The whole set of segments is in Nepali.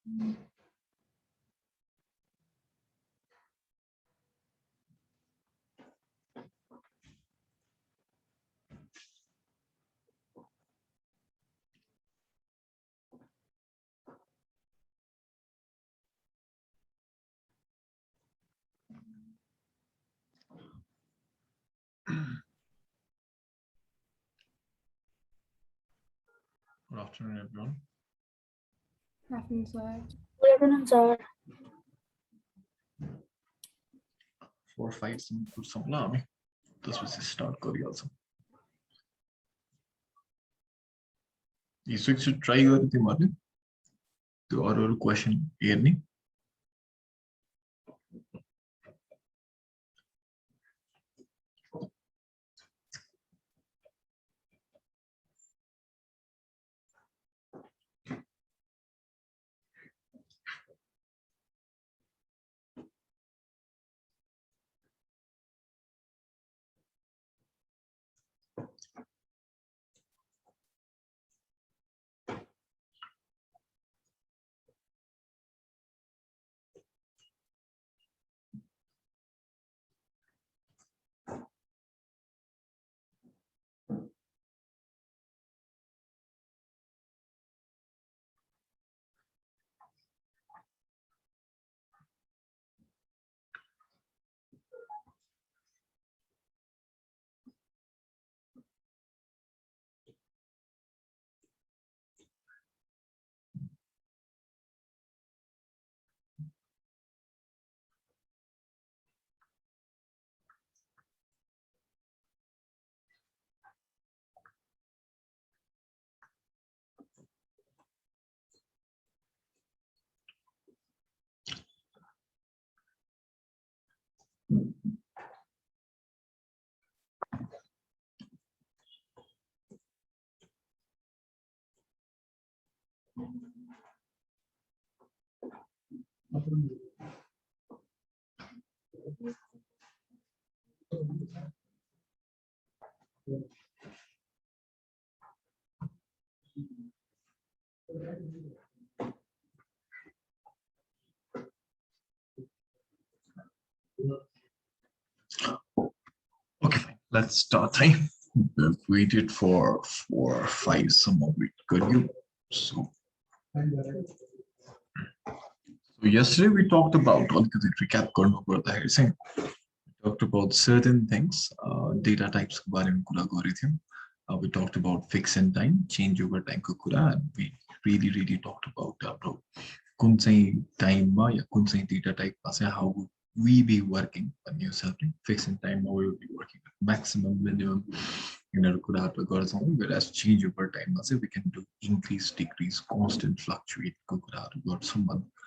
Good afternoon, everyone. Good afternoon, sir. Good afternoon, sir. 4 5 some lami. This was start Korea also. You should try your thing, to our question here. Okay, fine. Let's start time. We've waited for 4 or 5 some of it. Could you? So yesterday we talked about recap we talked about certain things, data types. We talked about fix and time, change over time, and we really talked about kun time data type how would we be working on new something fix and time, how we will be working at maximum minimum whereas change over time we can do increase decrease constant fluctuate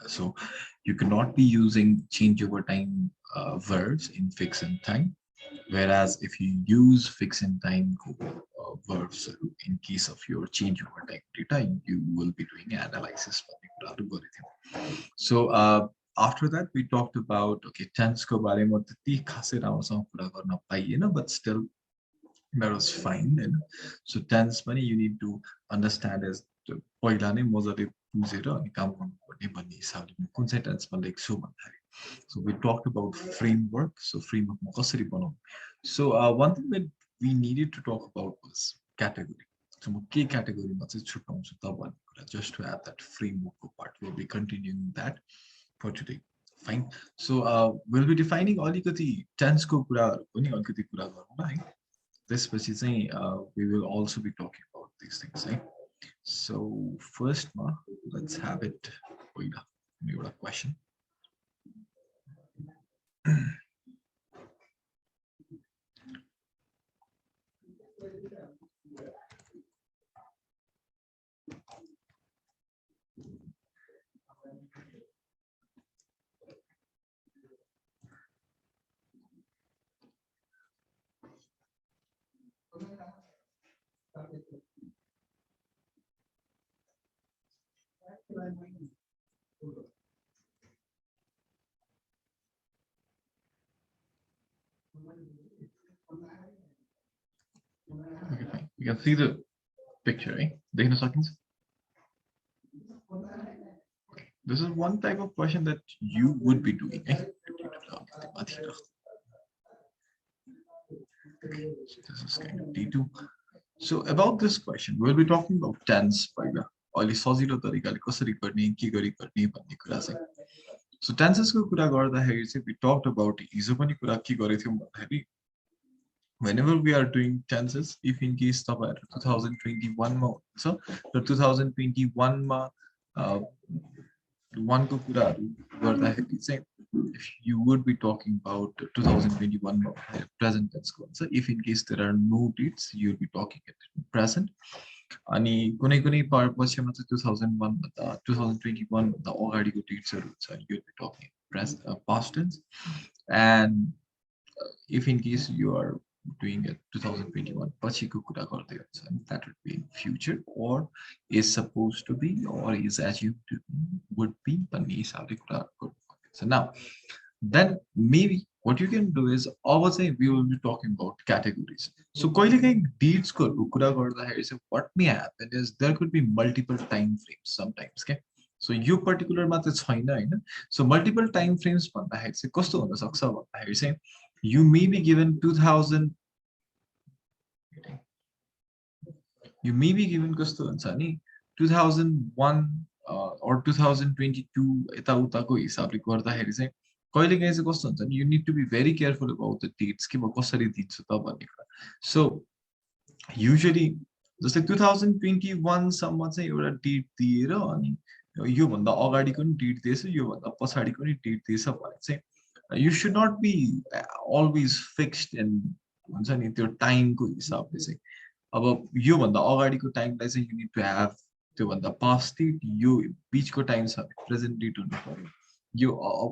so you cannot be using change over time verbs in fix and time, whereas if you use fix and time verbs in case of your change over time data, you will be doing analysis for the algorithm. So after that we talked about tense ko bare ma त्यति खासै राम्रोसँग कुरा गर्न पाइएन, but still that was fine. So tense पनि you need to understand as पहिला नै मजाले बुझेर अनि काम गर्नुपर्ने भन्ने हिसाबले म कुन चाहिँ टेन्समा लेख्छु भन्दाखेरि. So we talked about framework. So framework ma कसरी बनाउनु. So one thing that we needed to talk about was category. So म के category मा चाहिँ छुट्याउँछु त भन्ने कुरा, just to add that framework part. We'll be continuing that for today. Fine. So we'll be defining अलिकति tense को कुराहरु पनि अलिकति कुरा गरौँ न है. त्यसपछि चाहिँ we will also be talking about these things, right? So first let's have it. एउटा question. Okay, fine. You can see the picture, right? Dekhna sakins? This is one type of question that you would be doing. Okay, so this is kind of D2. So about this question, we'll be talking about tense. अहिले सजिलो तरिकाले कसरी गर्ने के गरी गर्ने भन्ने कुरा चाहिँ. So tenses को कुरा गर्दाखेरि चाहिँ we talked about हिजो पनि कुरा के गरेको थियौं भन्दाखेरि whenever we are doing tenses, if in case तपाईहरु 2021 मा हुनुहुन्छ र 2021 मा one को कुराहरु गर्दाखेरि चाहिँ if you would be talking about 2021 मा present tense को हुन्छ. If in case there are no dates, you will be talking at present. अनि कुनै कुनै पक्षमा चाहिँ 2001 भन्दा 2021 भन्दा अगाडिको डेट्सहरु हुन्छ. You will be talking present past tense. And if in case you are doing it 2021 पछिको कुरा गर्दै हुन्छ, that would be in future or is supposed to be or is assumed to be, would be भन्ने हिसाबले कुरा गर्नुपर्छ. So now then maybe what you can do is also we will be talking about categories. So कहिलेकाहीँ dates को कुरा गर्दाखेरि चाहिँ what may happen is there could be multiple time frames sometimes. Okay, so यो particular मा चाहिँ छैन हैन. So multiple time frames भन्दाखेरि चाहिँ कस्तो हुन सक्छ भन्दाखेरि चाहिँ you may be given 2000, you may be given कस्तो हुन्छ नि 2001 or 2022 यता उताको हिसाबले गर्दाखेरि चाहिँ कहिलेकाहीँ चाहिँ कस्तो हुन्छ नि you need to be very careful about the dates के म कसरी दिन्छु त भन्ने कुरा. So usually जस्तै 2021 सम्म चाहिँ एउटा डेट दिएर अनि यो भन्दा अगाडिको नि डेट दिएछ यो भन्दा पछाडिको नि डेट दिएछ भने चाहिँ you should not be always fixed in हुन्छ नि त्यो टाइमको हिसाबले चाहिँ अब यो भन्दा अगाडिको टाइमलाई चाहिँ you need to have त्यो भन्दा past date यो बीचको टाइम छ प्रेजेन्ट डेट हुनु पर्यो यो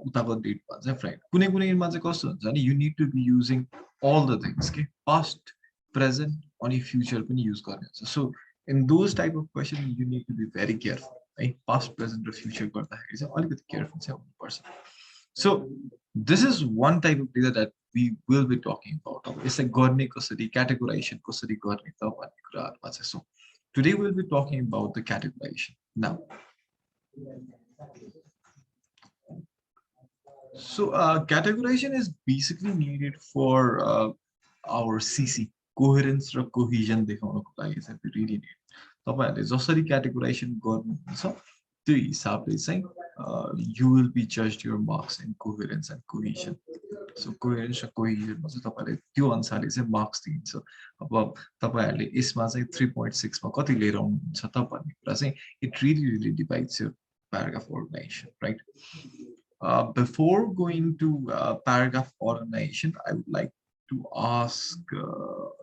उताको डेट भन्छ फ्राइड कुनै कुनैमा चाहिँ कस्तो हुन्छ नि you need to be using all the things के past present अनि future पनि युज गर्ने हुन्छ. So in those type of question you need to be very careful है. past present र future गर्दाखेरि चाहिँ अलिकति केयरफुल चाहिँ हुनुपर्छ. So this is one type of data that we will be talking about. It's like गर्ने कसरी categorization कसरी गर्ने त भन्ने कुराहरुमा चाहिँ. So today we'll be talking about the categorization. Now so categorization is basically needed for our CC coherence र cohesion देखाउनको लागि चाहिँ we really need. तपाईहरुले जसरी categorization गर्नुहुन्छ त्यो हिसाबले चाहिँ you will be judged your marks in coherence and cohesion. So coherence र cohesion मा चाहिँ तपाईले त्यो अनुसारले चाहिँ मार्क्स दिन्छ. अब तपाईहरुले यसमा चाहिँ 3.6 मा कति लिएर आउनुहुन्छ त भन्ने कुरा चाहिँ it really divides your paragraph organization, right? Before going to paragraph organization, I would like to ask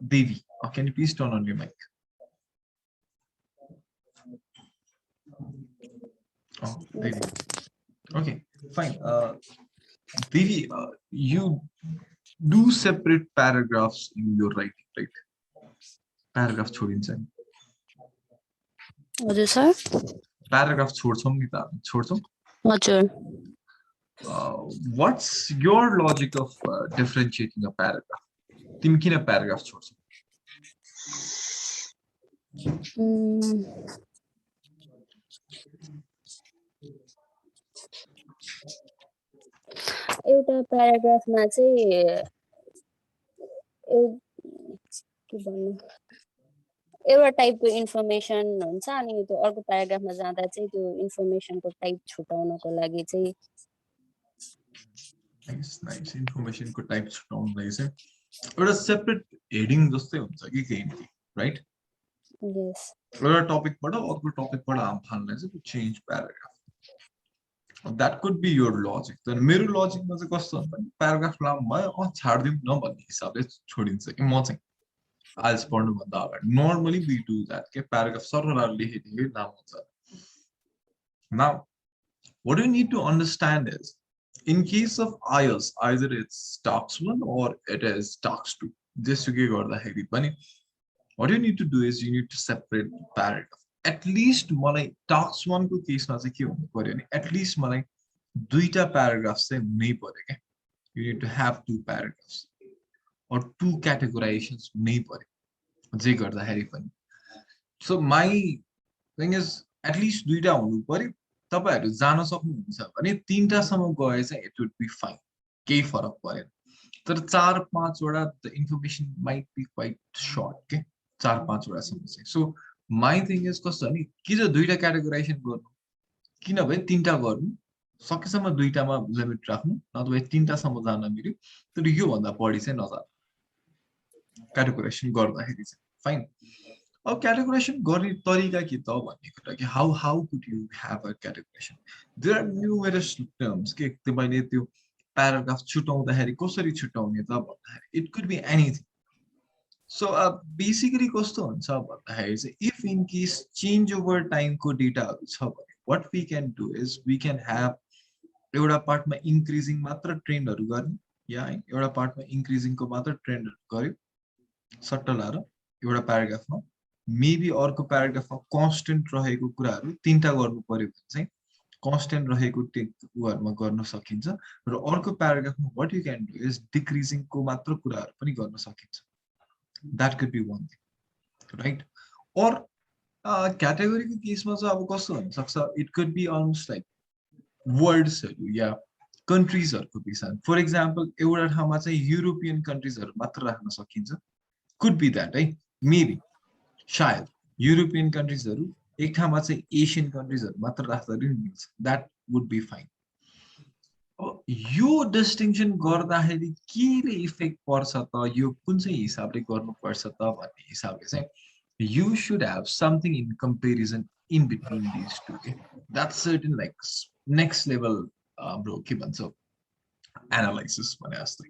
Devi, can you please turn on your mic? Oh, Devi. Okay, fine. Devi, you do separate paragraphs in your writing, right? Paragraph छोडिन्छ नि. हजुर सर. Paragraph छोड्छौं नि त छोड्छौं. हजुर. What's your logic of differentiating a paragraph? तिमी किन paragraph छोड्छौ? एउटा प्याराग्राफमा चाहिँ के भन्नु एउटा टाइपको इन्फर्मेसन हुन्छ अनि त्यो अर्को प्याराग्राफमा जाँदा चाहिँ त्यो इन्फर्मेसनको टाइप छुटाउनको लागि चाहिँ नाइस इन्फर्मेसनको टाइप छुटाउनको लागि चाहिँ एउटा सेपरेट हेडिङ जस्तै हुन्छ कि केही राइट? यस. एउटा टपिकबाट अर्को टपिकबाट हाम फाल्ने चाहिँ change paragraph. That could be your logic. Then मेरो लजिकमा चाहिँ कस्तो हुन्छ नि प्याराग्राफ लामो भयो छाड्दिउँ न भन्ने हिसाबले छोडिन्छ कि म चाहिँ आइएल्स पढ्नु भन्दा अगाडि नर्मली we do that के प्याराग्राफ सरर लेखेदेखि लामो हुन्छ. Now what you need to understand is in case of IELTS either it's tax 1 or it is tax 2 जेसुकै गर्दाखेरि पनि what you need to do is you need to separate the paragraph. At least मलाई tax 1 को केसमा चाहिँ के हुनु पर्यो नि at least मलाई दुईटा paragraphs चाहिँ हुनै पर्यो के. You need to have 2 paragraphs or 2 categorizations हुनै पर्यो जे गर्दाखेरि पनि. So my thing is at least दुईटा हुनु पर्यो तपाईहरु जान सक्नुहुन्छ भने 3टासम्म गए चाहिँ इट वुड बी फाइन, केही फरक परेन। तर 4-5 वटा the information might be quite short के, 4-5 वटा सम्म चाहिँ। सो माई थिङ इज कस्तो नि, कि त दुईटा क्याटेगोराइजेसन गर्नु, किनभने 3टा गर्नु, सकेसम्म 2टामा लिमिट राख्नु, नत्र 3टासम्म जान मिल्यो, तर यो भन्दा बढी चाहिँ नजानु क्याटेगोराइजेसन गर्दाखेरि चाहिँ, फाइन। अब क्याटेगोराइजेसन गर्ने तरिका के त भन्ने कुरा कि how could you have a categorization. There are numerous terms के तपाईले त्यो प्याराग्राफ छुटाउँदाखेरि कसरी छुटाउने त भन्दाखेरि it could be anything. So basically कस्तो हुन्छ भन्दाखेरि चाहिँ if in case change over टाइमको डेटाहरू छ भने what we can do is we can have एउटा पार्टमा इन्क्रिजिङ मात्र ट्रेन्डहरू गर्ने, या है एउटा पार्टमा इन्क्रिजिङको मात्र ट्रेन्डहरू गर्यो सट्ट लाएर एउटा प्याराग्राफमा, मेबी अर्को प्याराग्राफमा कन्स्टेन्ट रहेको कुराहरू 3टा गर्नु पर्यो भने चाहिँ कन्स्टेन्ट रहेको उहरुमा गर्न सकिन्छ, र अर्को प्याराग्राफमा what you can do is डिक्रिजिङको मात्र कुराहरू पनि गर्न सकिन्छ। That could be one thing, right. और क्याटेगोरीको केसमा चाहिँ अब कस्तो हुन सक्छ, it could be almost like वर्ड्सहरू या कन्ट्रिजहरूको विषय। फर एक्जाम्पल एउटा ठाउँमा चाहिँ युरोपियन कन्ट्रिजहरू मात्र राख्न सकिन्छ, कुड बी द्याट है, मेबी शायद युरोपियन कन्ट्रिजहरू एक ठाउँमा चाहिँ एसियन कन्ट्रिजहरू मात्र राख्दा पनि मिल्छ, द्याट वुड बी फाइन। अब यो डिस्टिङसन गर्दाखेरि केले इफेक्ट पर्छ त, यो कुन चाहिँ हिसाबले गर्नुपर्छ त भन्ने हिसाबले चाहिँ you should have something in comparison in between these two. Okay? That's certain like next level bro के भन्छ एनालाइसिस भने जस्तै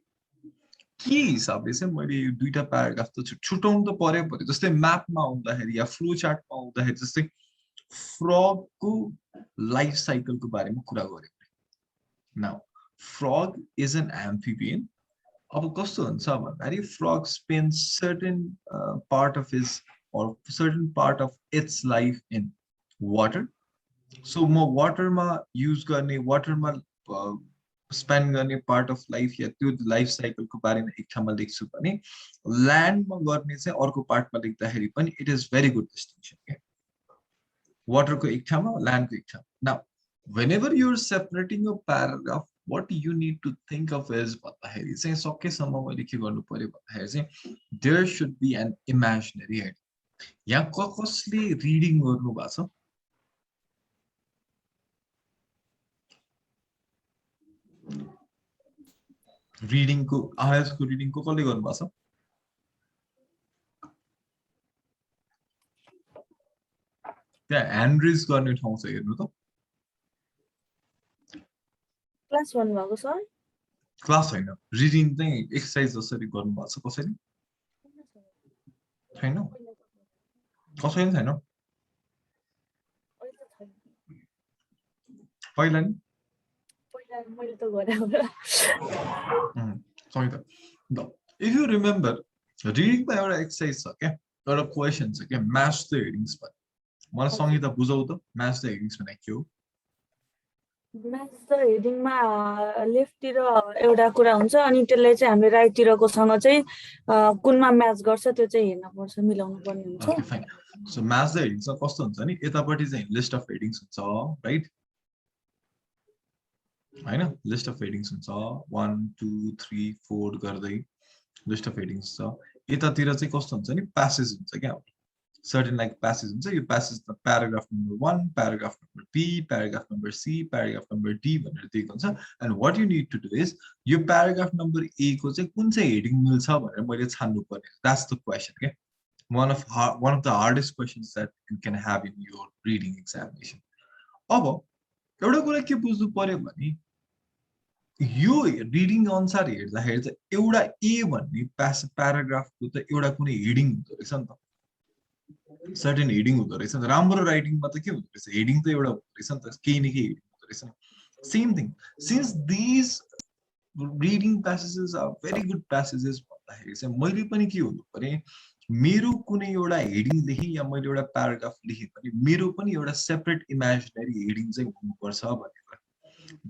के हिसाबले चाहिँ मैले यो दुईटा प्याराग्राफ त छुटाउनु त पर्यो भने, जस्तै म्यापमा आउँदाखेरि या फ्लो चार्टमा आउँदाखेरि जस्तै फ्रगको लाइफ साइकलको बारेमा कुरा गरेको। Now frog is an amphibian. अब कस्तो हुन्छ भन्दाखेरि frog spend certain part of his or certain part of its life in water. So म वाटरमा युज गर्ने, वाटरमा स्पेन्ड गर्ने पार्ट अफ लाइफ या त्यो लाइफ साइकलको बारेमा एक ठाउँमा लेख्छु भने ल्यान्डमा गर्ने चाहिँ अर्को पार्टमा लेख्दाखेरि पनि it is very good distinction के, वाटरको एक ठाउँमा ल्यान्डको एक ठाउँमा। Now whenever you're separating a paragraph, what you need to think of is भन्दाखेरि चाहिँ सकेसम्म मैले के गर्नु पर्यो भन्दाखेरि चाहिँ there should be an imaginary head। यहाँ कसले रिडिङ गर्नु भएको छ, रिडिङको आइएल्ट्सको रिडिङको कसले गर्नु भएको छ, त्यहाँ ह्यान्ड रेज गर्ने ठाउँ छ हेर्नु त। क्लास 1 भएको सर, क्लास हैन, रिडिङ चाहिँ एक्सरसाइज जसरी गर्नु भएको छ कसरी छैन, कसैले छैन पहिला नि मैले त गरे होला। सही त। इफ यु रिमेम्बर रिडिङमा एउटा एक्सरसाइज छ क्या, एउटा क्वेसन छ क्या, म्याच द हेडिङ्स भन्ने। मलाई संगीता बुझाउ त म्याच द हेडिङ्स भने के हो। म्याच त हेडिङमा लेफ्टतिर एउटा कुरा हुन्छ अनि त्यसलाई चाहिँ हामीले राइटतिरकोसँग चाहिँ कुनमा म्याच गर्छ त्यो चाहिँ हेर्न पर्छ, मिलाउनु पर्ने हुन्छ। Okay fine. So match the हेडिङ्स कस्तो हुन्छ नि, यतापट्टि चाहिँ लिस्ट अफ हेडिङ्स हुन्छ राइट, हैन लिस्ट अफ हेडिङ्स हुन्छ 1 2 3 4 गर्दै लिस्ट अफ हेडिङ्स छ। यतातिर चाहिँ कस्तो हुन्छ नि, प्यासेज हुन्छ क्या, certain like passage हुन्छ। यो passage त paragraph number 1, paragraph number B, paragraph number C, paragraph number D भनेर दिएको हुन्छ। and what you need to do is यो paragraph number A को चाहिँ कुन चाहिँ हेडिङ मिल्छ भनेर मैले छान्नु पर्ने। that's the question के, one of the hardest questions that you can have in your reading examination। अब एउटा कुरा के बुझ्नु पर्यो भने यो रिडिङ अनुसार हेर्दाखेरि चाहिँ एउटा ए भन्ने प्याराग्राफको त एउटा कुनै हेडिङ हुँदो रहेछ नि त, सर्टेन हेडिङ हुँदो रहेछ। राम्रो राइटिङमा त के हुँदो रहेछ, हेडिङ त एउटा हुँदो रहेछ नि त, केही न केही हेडिङ हुँदो रहेछ। Same thing since these reading passages are very good passages भन्दाखेरि चाहिँ मैले पनि के हुनु पर्यो, मेरो कुनै एउटा हेडिङ लेखेँ या मैले एउटा प्याराग्राफ लेखेँ भने मेरो पनि एउटा सेपरेट इमेजिनरी हेडिङ चाहिँ हुनुपर्छ भन्ने कुरा।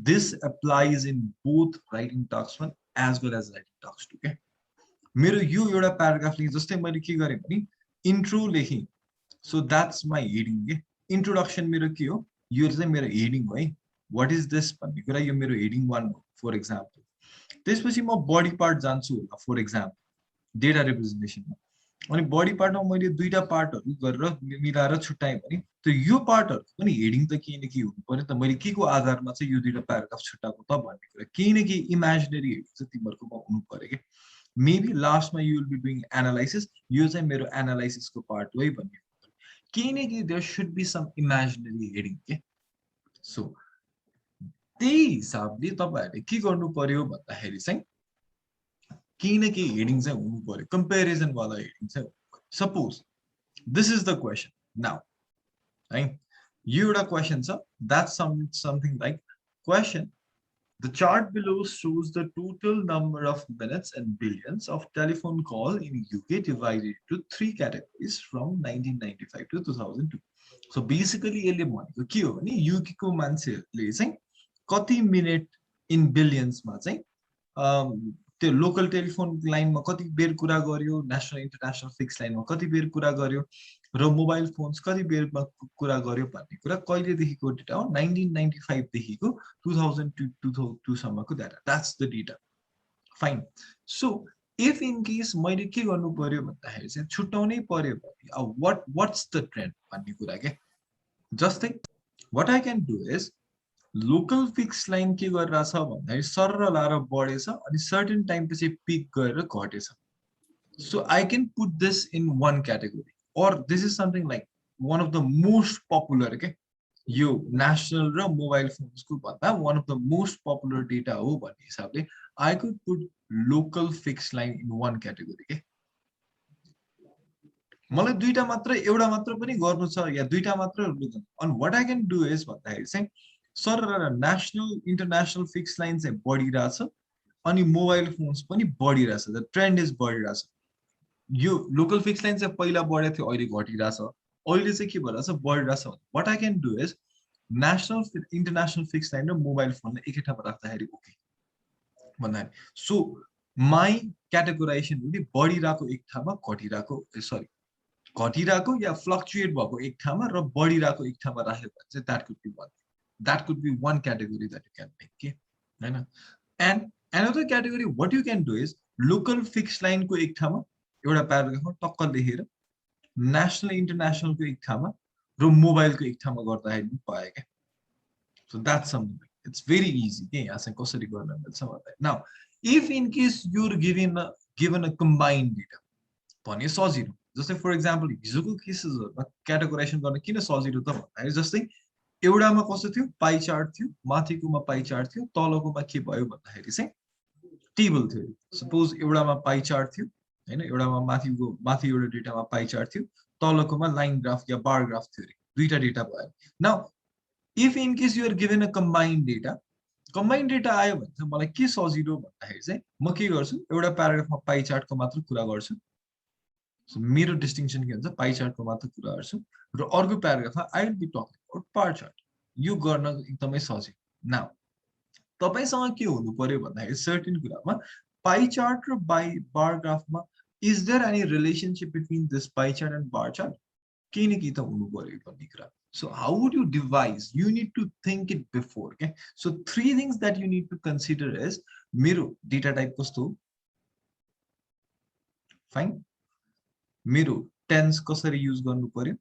This applies in both writing task 1 as well as writing task 2 के। मेरो यो एउटा प्याराग्राफ लेखेँ, जस्तै मैले के गरेँ भने इन्ट्रो लेखेँ, सो द्याट्स माई हेडिङ के। इन्ट्रोडक्सन मेरो के हो, यो चाहिँ मेरो हेडिङ हो है, what is this भन्ने कुरा यो मेरो हेडिङ 1 हो फर एक्जाम्पल। त्यसपछि म बडी पार्ट जान्छु होला फर एक्जाम्पल डेटा रिप्रेजेन्टेसनमा, अनि बडी पार्टमा मैले दुईटा पार्टहरू गरेर मिलाएर छुट्याएँ भने त यो पार्टहरूको पनि हेडिङ त केही न केही हुनु पर्यो त, मैले के को आधारमा चाहिँ यो दुईटा प्याराग्राफ छुट्याएको त भन्ने कुरा केही न केही इमेजिनेरी हेडिङ चाहिँ तिमीहरूकोमा हुनु पर्यो कि। मेबी लास्टमा you will be doing analysis, यो चाहिँ मेरो एनालाइसिसको पार्ट हो है भन्ने केही न केही there should be some imaginary heading के। सो त्यही हिसाबले तपाईँहरूले के गर्नु पर्यो भन्दाखेरि चाहिँ केही न केही हेडिङ चाहिँ हुनु पर्यो, कम्पेरिजन वाला हेडिङ चाहिँ हुनु पर्यो। Suppose this is the question now है, यो एउटा क्वेसन छ, that's something like question the chart below shows the total number of minutes and billions of telephone call in UK divided into 3 categories from 1995 to 2002. So basically यसले भनेको के हो भने UK को मान्छेहरूले चाहिँ कति मिनेट इन बिलियन्समा चाहिँ त्यो लोकल टेलिफोन लाइनमा कति बेर कुरा गर्यो, नेशनल इन्टरनेशनल फिक्स लाइनमा कति बेर कुरा गर्यो र मोबाइल फोन्स कति बेरमा कुरा गर्यो भन्ने कुरा कहिलेदेखिको डेटा हो, 1995 देखिको 2002 सम्मको data, that's the data. Fine. So if in case मैले के गर्नु पर्यो भन्दाखेरि चाहिँ छुट्याउनै पर्यो भने व्हाट्स द ट्रेन्ड भन्ने कुरा के। जस्तै what I can do is local fix line के गरिरहेछ भन्दाखेरि सरर लाएर बढेछ अनि सर्टेन टाइम पछि पिक गरेर घटेछ। So I can put this in one category, or this is something like one of the most popular के यो नेशनल र मोबाइल फोन्सको भन्दा one of the most popular data हो भन्ने हिसाबले I could put local fixed line in one category के। मलाई दुईटा मात्र एउटा मात्र पनि गर्नु छ या दुईटा मात्र on what I can do is भन्दाखेरि चाहिँ sir national international fix line चाहिँ बढिरहेछ अनि मोबाइल फोन्स पनि बढिरहेछ, द ट्रेन्ड इज बढिरहेछ। यो लोकल फिक्स लाइन चाहिँ पहिला बढेको थियो अहिले घटिरहेछ, अहिले चाहिँ के भइरहेछ बढिरहेछ। What I can do is national international fix line र मोबाइल फोनलाई एकै ठाउँमा राख्दाखेरि ओके भन्दाखेरि सो माई क्याटेगोराइजेसन हुने बढिरहेको एक ठाउँमा घटिरहेको या फ्लक्चुएट भएको एक ठाउँमा र बढिरहेको एक ठाउँमा राख्यो भने चाहिँ that could be one category that you can make के हैन। And another category what you can do is local fix लाइनको एक ठाउँमा एउटा प्याराग्राफमा टक्क लेखेर नेशनल इन्टरनेशनलको एक ठाउँमा र मोबाइलको एक ठाउँमा गर्दाखेरि पनि पायो क्या। So that's something it's very easy के यहाँ चाहिँ कसरी गर्न मिल्छ भन्दा। Now if in case you're given a combined data भने सजिलो। जस्तै फर एक्जाम्पल हिजोको केसेसहरुमा क्याटेगोराइजेसन गर्न किन सजिलो त भन्दाखेरि जस्तै एउटामा कस्तो थियो पाइ चार्ट थियो, माथिकोमा पाइ चार्ट थियो, तलकोमा के भयो भन्दाखेरि चाहिँ टेबल थियो। सपोज एउटामा पाइ चार्ट थियो हैन, एउटामा माथि एउटा डेटामा पाइ चार्ट थियो, तलकोमा लाइन ग्राफ या बार ग्राफ थियो, दुईटा डेटा भयो। Now if in case you are given a combined data आयो भने चाहिँ मलाई के सजिलो भन्दाखेरि चाहिँ म के गर्छु एउटा प्याराग्राफमा पाइ चार्टको मात्र कुरा गर्छु। सो मेरो डिस्टिंक्सन के हुन्छ पाइ चार्टको मात्र कुरा गर्छु र अर्को प्याराग्राफमा I will be talking about bar chart. यो गर्न एकदमै सजिलो। नाउ तपाईसँग के हुनु पर्यो भन्दाखेरि सर्टेन कुरामा पाइ चार्ट र बार ग्राफमा is there any relationship between this pie chart and bar chart? केही न केही त हुनु पर्यो भन्ने कुरा। So how would you devise? You need to think it before. Okay. So 3 things that you need to consider is मेरो data type कस्तो, fine, मेरो tense कसरी use गर्नु पर्यो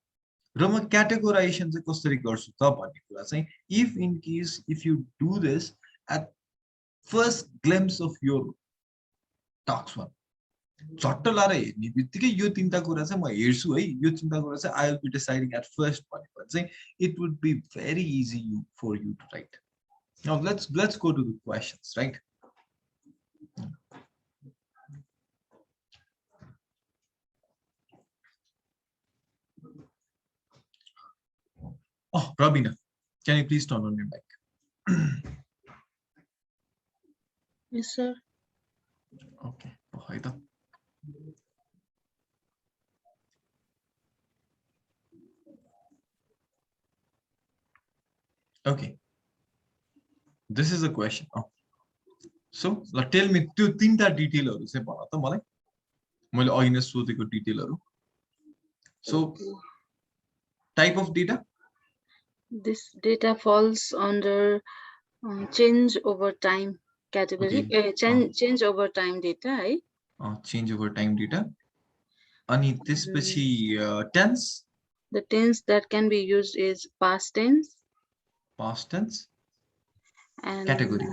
र म categorization चाहिँ कसरी गर्छु त भन्ने कुरा चाहिँ if in case if you do this at first glimpse of your talks one झट्ट लाएर हेर्ने बित्तिकै यो तीनटा कुरा चाहिँ म हेर्छु है, यो तीनटा कुरा चाहिँ I will be deciding at first भनेपछि चाहिँ it would be very easy for you to write. Now let's go to the questions right. Oh, Rabina, can you please turn on your mic? Yes, sir. Okay. Oh, hi da. Okay. This is a question. Oh. So, tell me त्यो तीनटा डिटेलहरु चाहिँ भन त मलाई। मैले अघि नै सोधेको डिटेलहरु। So, type of data? This data falls under change over time category. Change over time data, है? Change over time data. अनि त्यसपछि tense. The tense that can be used is past tense. Past tense. And category.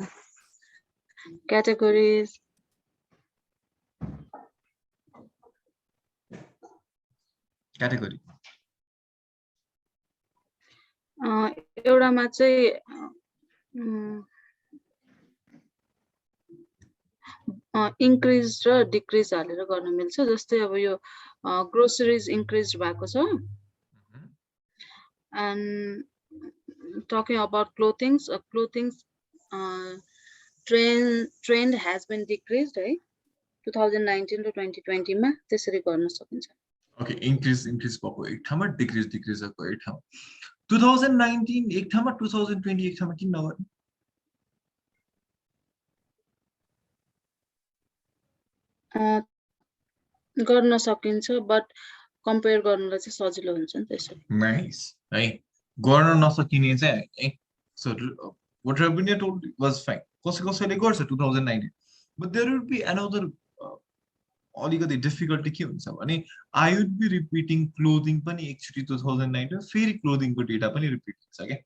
Categories. Category. एउटामा चाहिँ increase र decrease हालेर गर्न मिल्छ जस्तै अब यो groceries increased भएको छ. And talking about clothing trend has been decreased, right? 2019 to 2020 मा त्यसरी गर्न सकिन्छ. Okay, increase भएको एक ठाउँमा, decrease भएको एक ठाउँमा. 2019 एक ठाउँमा, 2020 एक ठाउँमा किन नगर्नु? गर्न सकिन्छ बट कम्पेयर गर्नलाई चाहिँ सजिलो हुन्छ नि त्यसरी. Nice. है गर्न नसकिने चाहिँ so what Rabina told was fine. कसैले गर्छ 2019 but there would be another अलिकति डिफिकल्टी के हुन्छ भने I would be repeating clothing पनि एकचोटी 2019 फेरि clothing को डेटा पनि रिपिट हुन्छ के.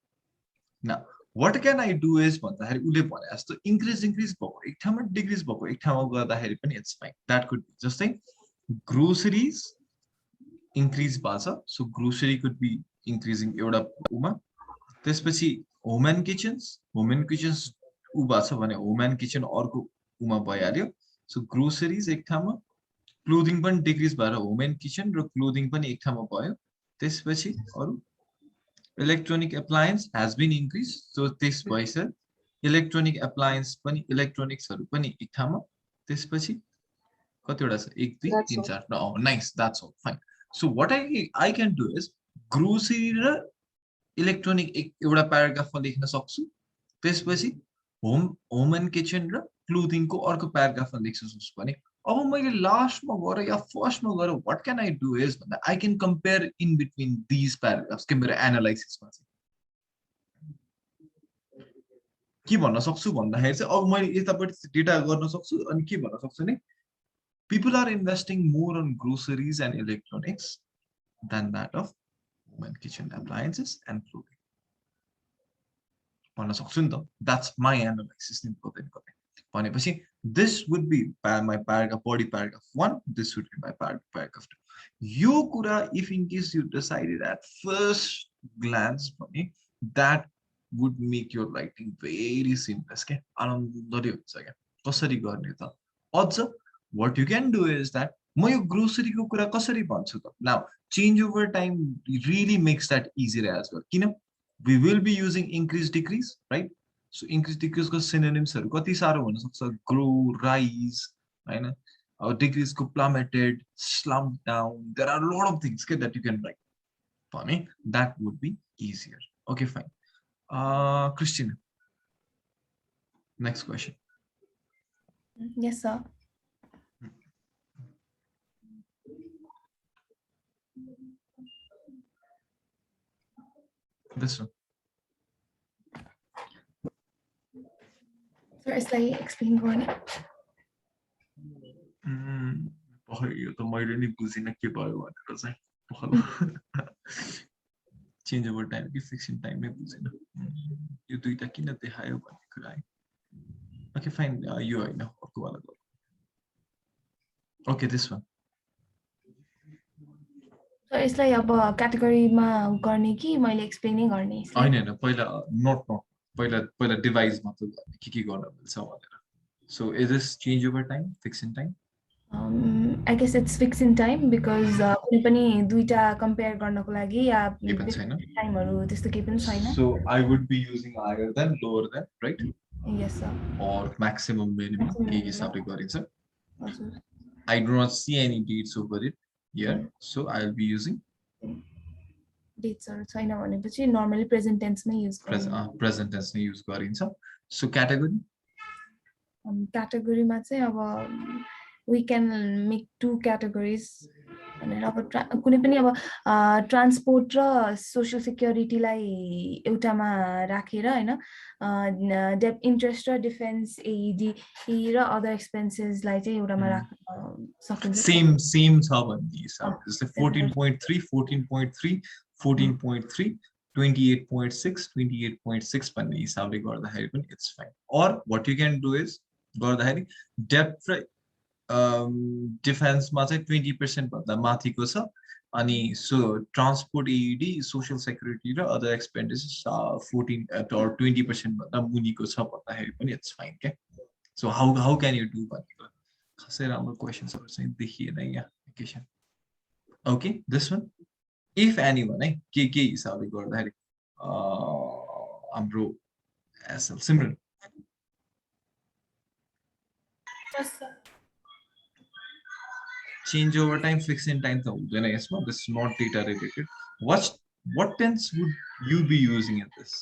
Now what can I do is भन्दाखेरि उले भने जस्तो increase भएको एक ठाउँमा डिक्रिज भएको एक ठाउँमा गर्दाखेरि पनि it's fine. That could be जस्तै groceries increase भएको छ, so grocery could be increasing एउटा उमा. त्यसपछि home and kitchens उ भएको छ भने home and kitchen अर्को उमा भइहाल्यो. So groceries एक ठाउँमा, clothing पनि डिक्रिज भएर home and kitchen र clothing पनि एक ठाउँमा भयो. त्यसपछि अरु electronic appliance has been increased, so this भइस electronic appliance पनि electronicsहरु पनि एक ठाउँमा. त्यसपछि कतिवटा छ 1 2 3 4 no nice, that's all fine. So what I can do is grocery र electronic एउटा प्याराग्राफमा लेख्न सक्छु. त्यसपछि home and kitchen र clothing को अर्को प्याराग्राफमा लेख्न सक्छु भने अब मैले लास्टमा गएर या फर्स्टमा गएर what can I do is भन्दा I can compare in between these paragraphs के मेरो एनालाइसिसमा चाहिँ के भन्न सक्छु भन्दाखेरि चाहिँ अब मैले यतापटि डेटा गर्न सक्छु अनि के भन्न सक्छु नि people are investing more on groceries and electronics than that of home and kitchen appliances and clothing. भन्न सक्छु नि त. That's my analysis नि कतै भनेपछि this would be my paragraph, body paragraph 1, this would be my paragraph 2. यो कुरा if in case you decided at first glance भने that would make your writing very seamless के आनन्दले हुन्छ के कसरी गर्ने त. अझ what you can do is that म यो grocery को कुरा कसरी भन्छु त. Now change over time really makes that easier as well. किन we will be using increase decrease, right? So increase decrease को synonyms हरु कति सारो हुन सक्छ. grow, rise, हैन, decrease को plummeted, slumped down. There are a lot of things that you can write. भने that would be easier. Okay, fine. Christina, next question. Yes, sir. This one. Sir, यसलाई explain गर्ने. यो त मैले नि बुझिन के भयो भनेर चाहिँ. चेन्ज ओभर टाइम कि फिक्सन टाइम नै बुझिन. यो दुईटा किन देखायो भन्ने कुरा है. ओके फाइन, यो हैन अर्को वाला गरौँ. Okay this one. सर यसलाई अब क्याटेगोरीमा गर्ने कि मैले एक्सप्लेन गर्ने? हैन पहिला नोट पहिला डिभाइस मतलब के गर्न मिल्छ भनेर. So is this change over time, fiction time? I guess it's fixed in time because कुनै पनि दुईटा कम्पेयर गर्नको लागि या टाइमहरु त्यस्तो केही पनि छैन. So I would be using higher than, lower than, right? Yes sir. Or maximum minimum के हिसाबले गरिन्छ. I do not see any dates over it here, so I'll be using dates हरु छैन भनेपछि normally present tense मै use गर्छ. Present tense नै use गरिन्छ. So category? Category मा चाहिँ अब we can make two categories भनेर अब कुनै पनि अब ट्रान्सपोर्ट र सोशल सिक्युरिटीलाई एउटामा राखेर हैन इन्ट्रेस्ट र डिफेन्स एइडी र अदर एक्सपेन्सेसलाई चाहिँ एउटामा राख्न सकिन्छ सेम छ भन्ने हिसाब जस्तै 14.3 14.3 14.3 28.6 28.6 भन्ने हिसाबले गर्दाखेरि पनि it's fine or what you can do is गर्दाखेरि डेप्थ र डिफेन्समा चाहिँ 20% भन्दा माथिको छ अनि so transport aid social security र अदर एक्सपेन्डिचर्स 14 or 20% भन्दा मुनिको छ भन्दाखेरि पनि इट्स फाइन के so how can you do भनेको खासै राम्रो क्वेशन्सहरु चाहिँ देखिएन यहाँ question okay this one if anyone है के हिसाबले गर्दाखेरि हाम्रो SL Simran change over time fix in time this is not data related what tense would you be using in this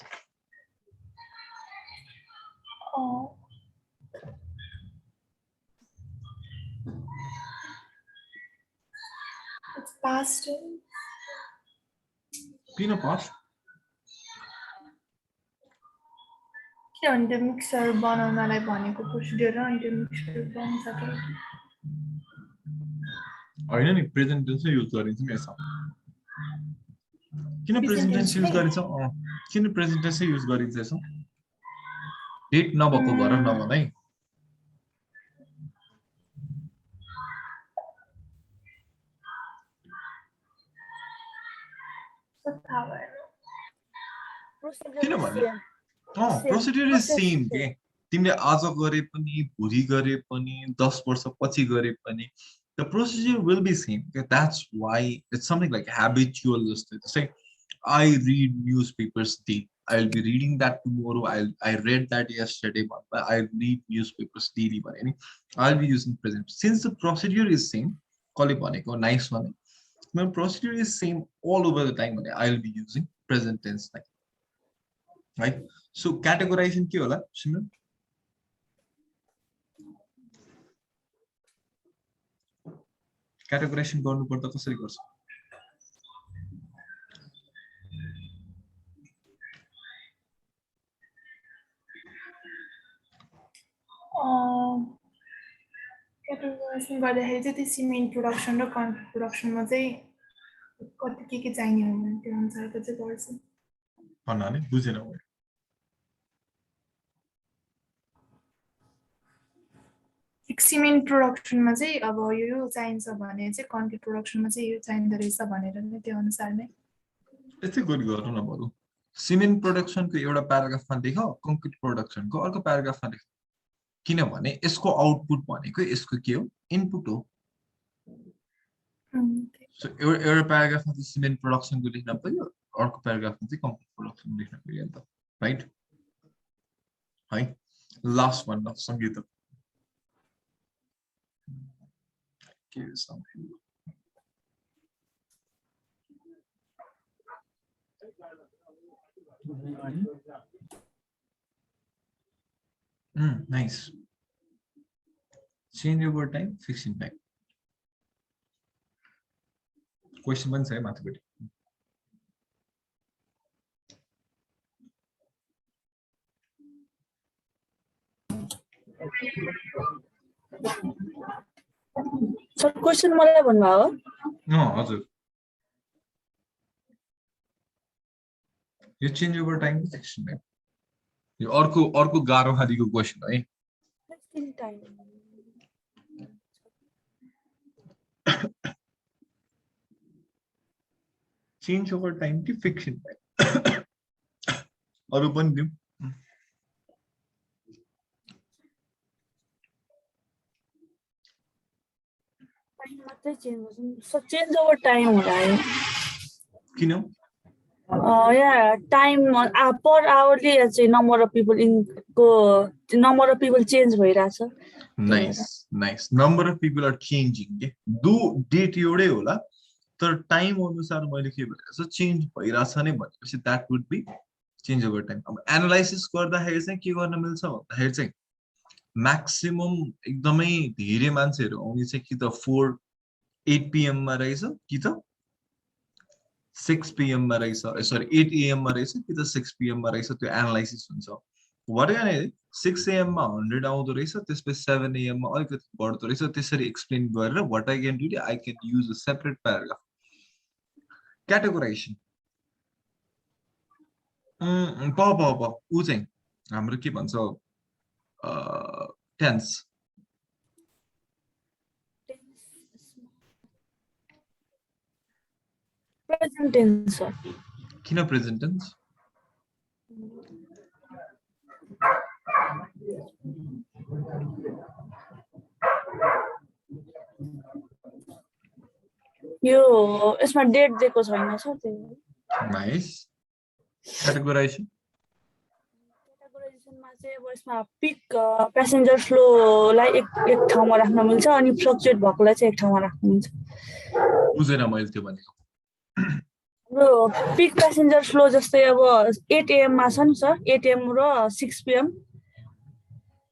it's past Pino past किनभने त्यो मिक्सर बनाउनलाई भनेको प्रोसिडियर र त्यो मिक्सर बनाउन सक्छ हैन नि प्रेजेन्ट टेन्स युज गरिन्छ नि यसमा किन प्रेजेन्ट टेन्स युज गरिन्छ किन प्रेजेन्ट टेन्स युज गरिन्छ यसमा डेट नभएको भएर नभन है किनभने प्रोसिडियर इज सेम के तिमीले आज गरे पनि भोलि गरे पनि 10 वर्ष पछि गरे पनि the procedure will be same okay that's why it's something like habitual say I read newspapers daily I'll be reading that tomorrow I read that yesterday but I read newspapers daily but I'll be using present since the procedure is same call it nice one my procedure is same all over the time I'll be using present tense right so categorization ke hola Simran categorization गर्नु पर्दा कसरी गर्छ क्याटेगोराइजेसन गर्दाखेरि चाहिँ त्यो सिमेन्ट प्रोडक्सन र कन्क्रिट प्रोडक्सनमा चाहिँ कति के चाहिने हो भने त्यो अनुसारको चाहिँ गर्छ भन्नाले बुझेन मैले सिमेन्ट प्रोडक्सनमा चाहिँ अब यो चाहिन्छ भने चाहिँ कन्क्रिट प्रोडक्सनमा चाहिँ यो चाहिँदो रहेछ भनेर नै त्यो अनुसार नै यस्तै गरी गर्नु न बरु सिमेन्ट प्रोडक्सनको एउटा प्याराग्राफमा देखाउ कन्क्रिट प्रोडक्सनको अर्को प्याराग्राफमा देखाउ किनभने यसको आउटपुट भनेको यसको के हो इनपुट हो सो एउटा प्याराग्राफमा चाहिँ सिमेन्ट प्रोडक्सनको लेख्न पर्यो अर्को प्याराग्राफमा चाहिँ कन्क्रिट प्रोडक्सन लेख्न पर्यो नि त राइट है लास्ट वान ल संगीत give something nice change over time fix in time question 1 है माथिपट्टि सर क्वेशन मलाई भन्नुभयो हजुर यो चेन्ज ओभर टाइम सेक्सन है यो अर्को गाह्रो खालीको क्वेशन है चेन्ज ओभर टाइम कि फिक्सन टाइम अरु पनि दिउँ चेन्ज ओभर टाइम होला है किन yeah time per hourly चाहिँ नम्बर अफ पिपल इनको नम्बर अफ पिपल चेन्ज भइराछ nice number of people are changing के दो डेट एउटै होला तर टाइम अनुसार मैले के भनिरहेको छु चेन्ज भइराछ नै भनेपछि that would be change over time अब एनालाइसिस गर्दाखेरि चाहिँ के गर्न मिल्छ भन्दाखेरि चाहिँ म्याक्सिमम एकदमै धेरै मान्छेहरु आउने चाहिँ कि त 4 8 PM मा रहेछ कि त 6 PM मा रहेछ, सरी 8 AM मा रहेछ कि त 6 PM मा रहेछ, त्यो एनालाइसिस हुन्छ। what भने 6 AM मा 100 आउँदो रहेछ, त्यसपछि 7 AM मा अलिकति बढ्दो रहेछ, त्यसरी एक्सप्लेन गरेर what I can do, I can use a separate paragraph. Categorization. ऊ चाहिँ हाम्रो के भन्छ टेन्स। Present tense, sir. किन प्रेजेन्ट टेन्स? यो यसमा डेट दिएको छैन सर, त्यही नाइस। क्याटेगोराइजेसन क्याटेगोराइजेसनमा चाहिँ अब यसमा पिक प्यासेन्जर फ्लोलाई एक ठाउँमा राख्न मिल्छ अनि फ्लक्चुएट भएकोलाई चाहिँ एक ठाउँमा राख्न मिल्छ। बुझेन मैले त्यो भनेको। हाम्रो पिक प्यासेन्जर फ्लो जस्तै अब 8 AM मा छ नि सर, 8 AM र 6 PM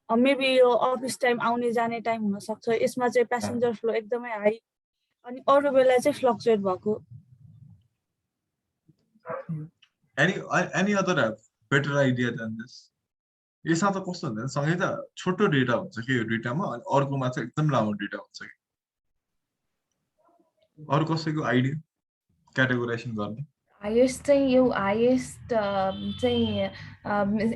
मेबी यो अफिस टाइम आउने जाने टाइम हुन सक्छ। यसमा चाहिँ प्यासेन्जर फ्लो एकदमै हाई अनि अरू बेला चाहिँ फ्लक्चुएट भएको। any other better idea than this? यसमा त कस्तो हुन्छ सँगै त छोटो डेटा हुन्छ कि यो डेटामा, अनि अर्कोमा चाहिँ एकदम लामो डेटा हुन्छ कि। अरू कसैको आइडिया क्याटेगोराइजेसन गर्ने? हाइएस्ट चाहिँ यो हाइएस्ट चाहिँ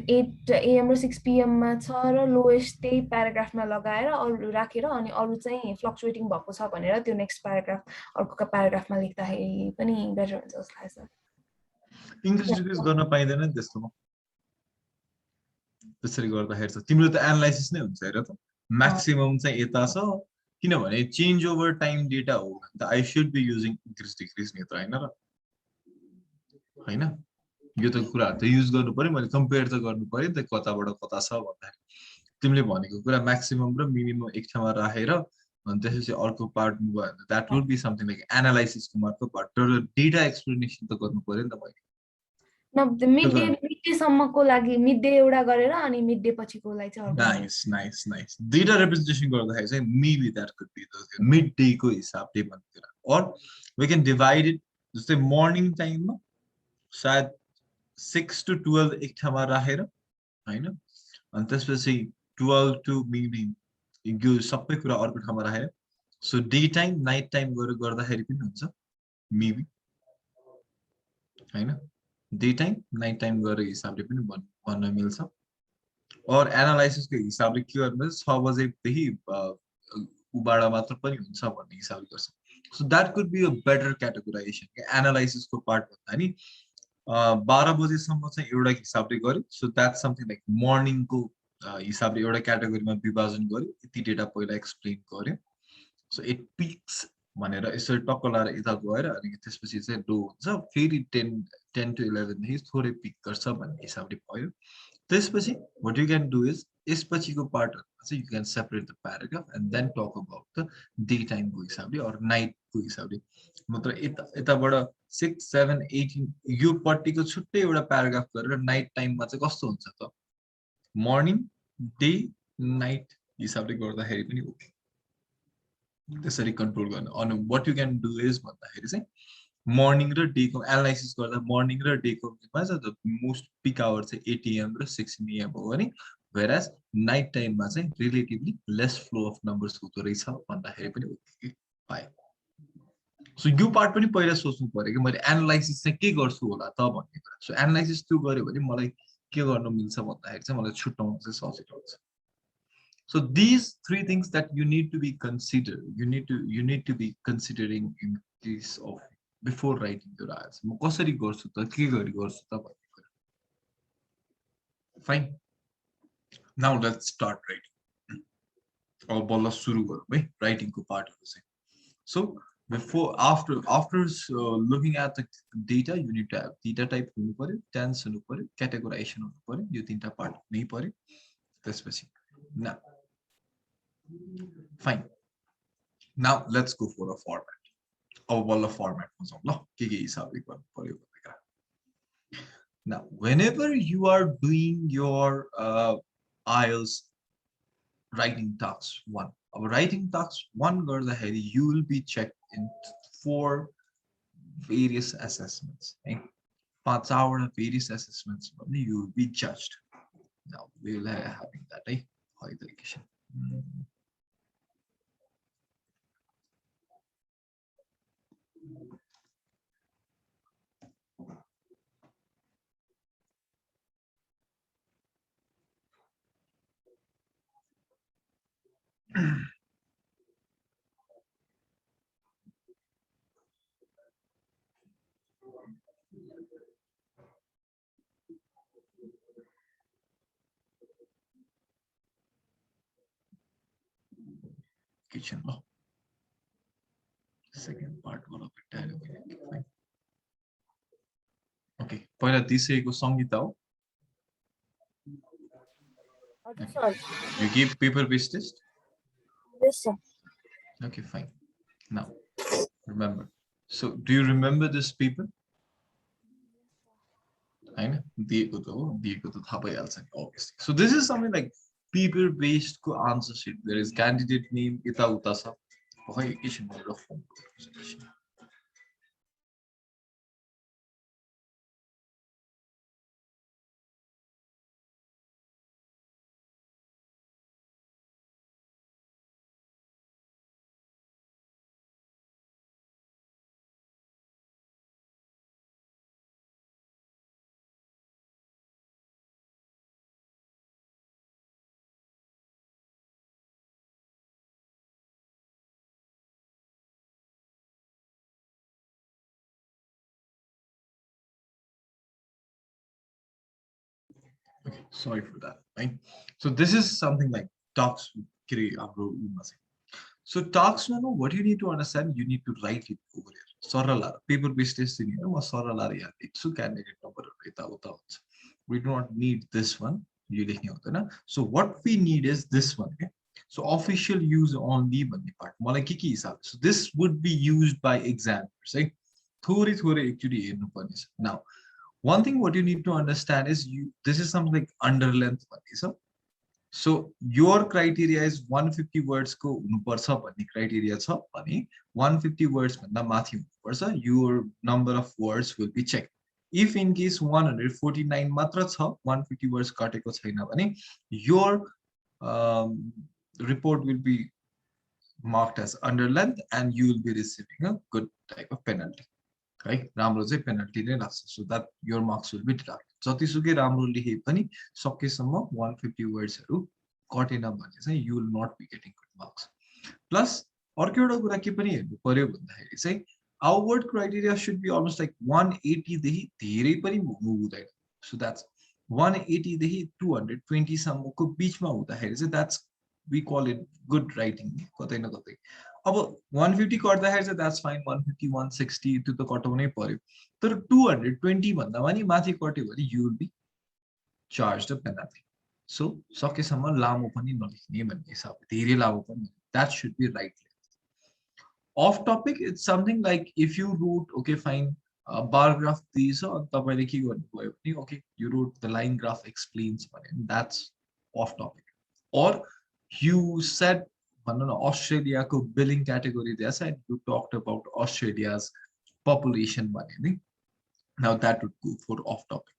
8 AM र 6 PM मा छ र लोएस्ट त्यही प्याराग्राफमा लगाएर अरू राखेर अनि अरू चाहिँ फ्लक्चुएटिङ भएको छ भनेर त्यो नेक्स्ट प्याराग्राफ अर्को प्याराग्राफमा लेख्दाखेरि पनि बेटर हुन्छ जस्तो लाग्छ। इङ्ग्लिस डिक्रिज गर्न पाइँदैन नि त्यस्तोमा। त्यसरी गर्दाखेरि त तिम्रो त एनालाइसिस नै हुन्छ हेर त। म्याक्सिमम चाहिँ यता छ किनभने चेन्ज ओभर टाइम डेटा हो भने त I should be using increase decrease नि त हैन र, हैन? यो त कुराहरु त युज गर्नु पर्यो, मैले कम्पेयर त गर्नु पर्यो नि त कताबाट कता छ भन्दाखेरि। तिमीले भनेको कुरा म्याक्सिमम र मिनिमम एक ठाउँमा राखेर अनि त्यसपछि अर्को पार्ट मुभ भयो भने that would be something like एनालाइसिसको मार्फत पार्ट, तर डेटा एक्सप्लेनेसन त गर्नु पर्यो नि त मैले। मिड सम्मको लागि मिड डे एउटा गरेर अनि मिड डे पछिकोलाई चाहिँ nice nice nice. Data representation गर्दाखेरि चाहिँ maybe that could be the mid day को हिसाबले भन्तिर, or we can divide it. जस्तै मर्निङ टाइममा सायद 6 to 12 एक ठाउँमा राखेर हैन, अनि त्यसपछि 12 to maybe यो सबै कुरा अर्को ठाउँमा राखेर, so day time night time गरेर गर्दाखेरि पनि हुन्छ मेबी, हैन? डे टाइम नाइट टाइम गरेर हिसाबले पनि भन्न मिल्छ। और एनालाइसिसको हिसाबले के गर्नु 6 बजेदेखि उबाट मात्र पनि हुन्छ भन्ने हिसाबले गर्छ। So that could be a better categorisation. एनालाइसिसको पार्ट भन्दा नि 12 बजेसम्म चाहिँ एउटा हिसाबले गर्यो, सो द्याट समथिङ लाइक मर्निङको हिसाबले एउटा क्याटेगोरीमा विभाजन गर्यो, यति डेटा पहिला एक्सप्लेन गर्यो। सो इट पिक्स भनेर यसरी टक्क लाएर यता गएर अनि त्यसपछि चाहिँ लो हुन्छ, फेरि 10 to 11 देखि थोरै पिक गर्छ भन्ने हिसाबले भयो। त्यसपछि what you can do is यसपछिको पार्टहरुमा चाहिँ you can separate the paragraph and then talk about the daytime को हिसाबले or night को हिसाबले। मतलब यताबाट 6, 7, 18 यो पट्टिको छुट्टै एउटा प्याराग्राफ गरेर नाइट टाइममा चाहिँ कस्तो हुन्छ त, मर्निङ डे नाइट हिसाबले गर्दाखेरि पनि ओके। त्यसरी कन्ट्रोल गर्न। अनि what you can do is भन्दाखेरि चाहिँ मर्निङ र डे को एनालाइसिस गर्दा मर्निङ र डे को द मोस्ट पिक आवर चाहिँ 8 AM र 6 AM हो भने whereas नाइट टाइममा चाहिँ relatively lace flow of numbers हुँदो रहेछ भन्दाखेरि पनि ओके पायो। सो यो पार्ट पनि पहिला सोच्नु पर्यो कि मैले एनालाइसिस चाहिँ के गर्छु होला त भन्ने कुरा। सो एनालाइसिस त्यो गर्यो भने मलाई के गर्न मिल्छ भन्दाखेरि चाहिँ मलाई छुट्याउन चाहिँ सजिलो हुन्छ। So these 3 things that you need to be considered, you need to be considering in case of before writing your IELTS. म कसरी गर्छु त, के गरी गर्छु त भन्ने कुरा। Fine. Now let's start writing. अब बल्ल सुरु गरौँ है राइटिङ को पार्टहरु चाहिँ। So before after looking at the data, you need to have data type हुनु पर्यो, tense हुनु पर्यो, categorization हुनु पर्यो, यो तीनटा पार्ट नै पर्यो। त्यसपछि now fine. Now let's go for a format. अब बल्ल फर्मेटमा जाउँ ल, के हिसाबले गर्नु पर्यो भनेर। Now whenever you are doing your IELTS writing task 1, writing tasks 1 गर्दाखेरि you will be checked in 4 various assessments. Right? 5 various assessments, you will be judged. Now we will having that. Right? Education. Kitchen law. Second part of it. Fine. Okay. पहिला दिसेको संगीता हो. Sir. You gave paper-based test? Yes, sir. Okay, fine. Now, remember. So, do you remember this paper? I know. Obviously. So, this is something like paper-based answer sheet. There is candidate name, ita uta sa. Okay, okay, sorry for that. Right? So this is something like talks. So talks, what you need to understand, you need to write it over here. Sorala, paper-based testing, sorala, it's a candidate number. We do not need this one. So what we need is this one. Okay? So official use only part. So this would be used by examiners. Right? Actually, now, one thing what you need to understand is this is something like underlength. So your criteria is 150 words ko huनुपर्छ भन्ने criteria छ भने 150 words भन्दा माथि हुनुपर्छ. Your number of words will be checked. If in case 149 मात्र छ 150 words काटेको छैन भने your report will be marked as underlength and you will be receiving a good type of penalty. Right? राम्रो चाहिँ penalty नै लाग्छ. So that your marks will be deducted. जतिसुकै राम्रो लेखे पनि सकेसम्म 150 wordsहरु कटेन भने चाहिँ you will not be getting good marks. Plus अर्को एउटा कुरा के पनि हेर्नु पर्यो भन्दाखेरि चाहिँ our criteria should be almost like 180 देखि धेरै पनि हुनु हुँदैन. So that's 180 देखि 220 सम्मको बीचमा हुँदाखेरि चाहिँ that's we call it good writing. कतै न कतै. अब 150 कट्दाखेरि चाहिँ that's fine. 150 160 त्यो त कटाउनै पर्यो. तर 220 भन्दा पनि माथि कट्यो भने you will be charged a penalty. So सकेसम्म लामो पनि नलेख्ने भन्ने हिसाबले धेरै लामो पनि that should be right. Off topic, it's something like if you wrote, okay, fine, bar graph these are okay, you wrote the line graph explains, that's off topic. Or you said Australia billing category there, said you talked about Australia's population. Now that would go for off topic.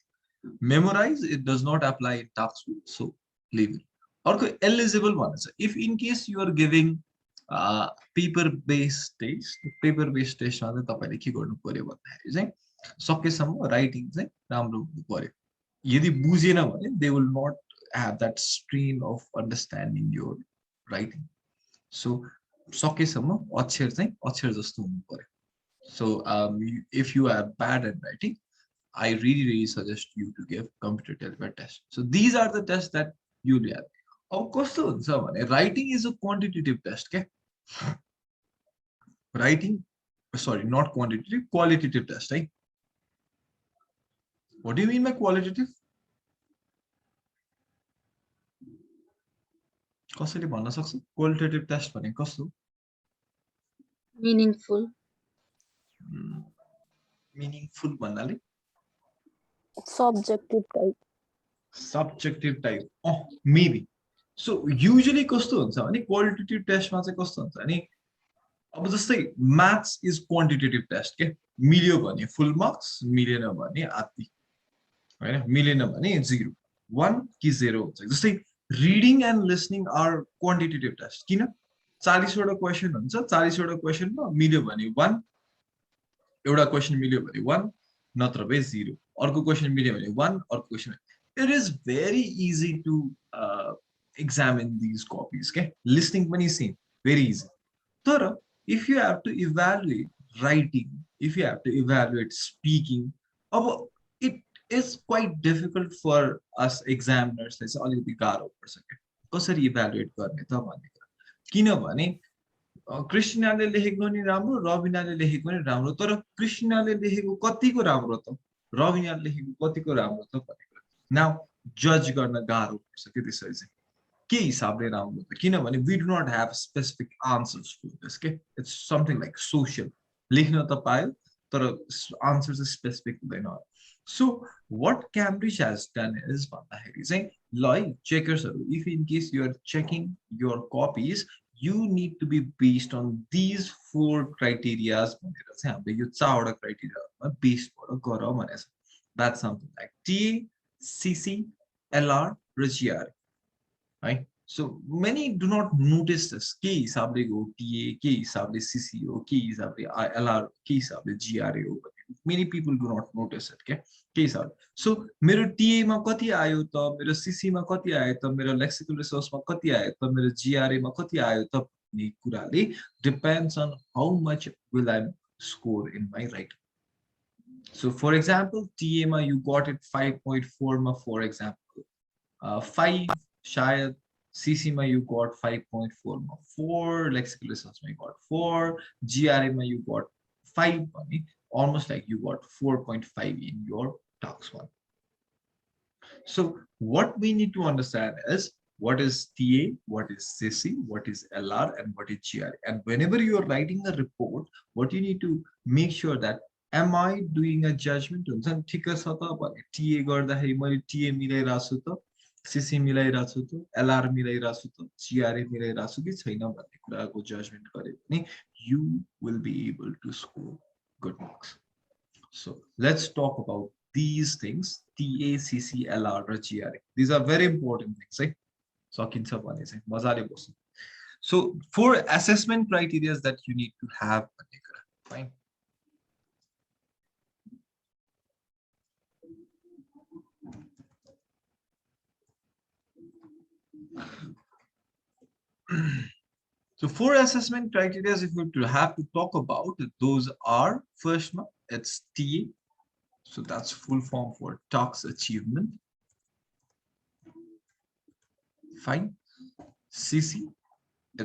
Memorize, it does not apply in tax, so leave it. Or eligible one. If in case you are giving paper-based test, paper-based test तपाईले के गर्नु पर्यो भन्दाखेरि चाहिँ सकेसम्म राइटिङ चाहिँ राम्रो हुनु पर्यो. यदि बुझेन भने they will not have that strain of understanding your writing. So सकेसम्म अक्षर चाहिँ अक्षर जस्तो हुनु पर्यो. So if you are bad at writing, I really suggest you to give computer caliber test. So these are the tests that you will have. Of course, writing is a quantitative test. Okay? Writing, sorry, not quantitative, qualitative test. Right? What do you mean by qualitative? कसैले भन्न सक्छ qualitative test भने कस्तो? Meaningful. Meaningful भन्नाले? Subjective type. Subjective type. Oh, maybe. So usually कस्तो हुन्छ भने क्वालिटेटिभ टेस्टमा चाहिँ कस्तो हुन्छ भने अब जस्तै म्याथ्स इज क्वान्टिटेटिभ टेस्ट के मिल्यो भने फुल मार्क्स मिलेन भने आधी हैन मिलेन भने 0 1 कि 0 हुन्छ जस्तै reading and listening are quantitative test किन 40 वटा क्वेशन हुन्छ 40 वटा क्वेशनमा मिल्यो भने 1 एउटा क्वेशन मिल्यो भने 1 नत्र भए 0 अर्को क्वेशन मिल्यो भने 1 अर्को question it is very easy to examine these copies okay listening पनि same very easy तर if you have to evaluate writing if you have to evaluate speaking अब it is quite difficult for us examiners like अलिकति गाह्रो पर्छ के कसरी इभ्यालुएट गर्ने त भन्ने कुरा किनभने कृष्णले लेखेको नि राम्रो रविनाले लेखेको नि राम्रो तर कृष्णले लेखेको कतिको राम्रो त रविनाले लेखेको कतिको राम्रो त भन्ने कुरा नाउ जज गर्न गाह्रो पर्छ के त्यसरी चाहिँ के हिसाबले राम्रो त किनभने we do not have specific answers for this के it's something like social लेख्न त पायो तर आन्सर चाहिँ स्पेसिफिक हुँदैन so what Cambridge has done is भन्दाखेरि चाहिँ ल है चेकर्सहरु if in case you are checking your copies you need to be based on these 4 criteria भनेर चाहिँ हामीले यो 4 वटा क्राइटेरियामा बेस्ड भएर गर भनेको छ that's something like TA CC LR र GR right so many do not notice this के हिसाबले हो TA के हिसाबले CC हो के हिसाबले LR के हिसाबले GR हो many people do not notice it के हिसाबले so मेरो TA मा कति आयो त मेरो CC मा कति आयो त मेरो लेक्सिकल रिसोर्स मा कति आयो त मेरो GRA मा कति आयो त भन्ने कुराले depends on how much will I score in my writing so for example TA ma you got it 5.4 ma for example 5 shayad CC ma you got 5.4 ma 4 lexical research ma you got 4 GRA ma you got 5 bhane almost like you got 4.5 in your tax 1 so what we need to understand is what is TA what is CC what is LR and what is GRA and whenever you are writing a report what you need to make sure that am I doing a judgment हुन्छ नि ठिक छ त भने TA गर्दाखेरि मैले TA मिलाइराछु छु त CC मिलाइराछु छु त LR मिलाइराछु छु त GRA मिलाइराछु कि छैन भन्ने कुराको जजमेन्ट गरे भने you will be able to score good marks so let's talk about these things TA CC LR र GRA these are very important things है सकिन्छ भने चाहिँ मजाले बस्नु so 4 assessment criteria that you need to have भन्ने कुरा fine so 4 assessment criteria if we have to talk about those are first one it's TA so that's full form for task achievement fine CC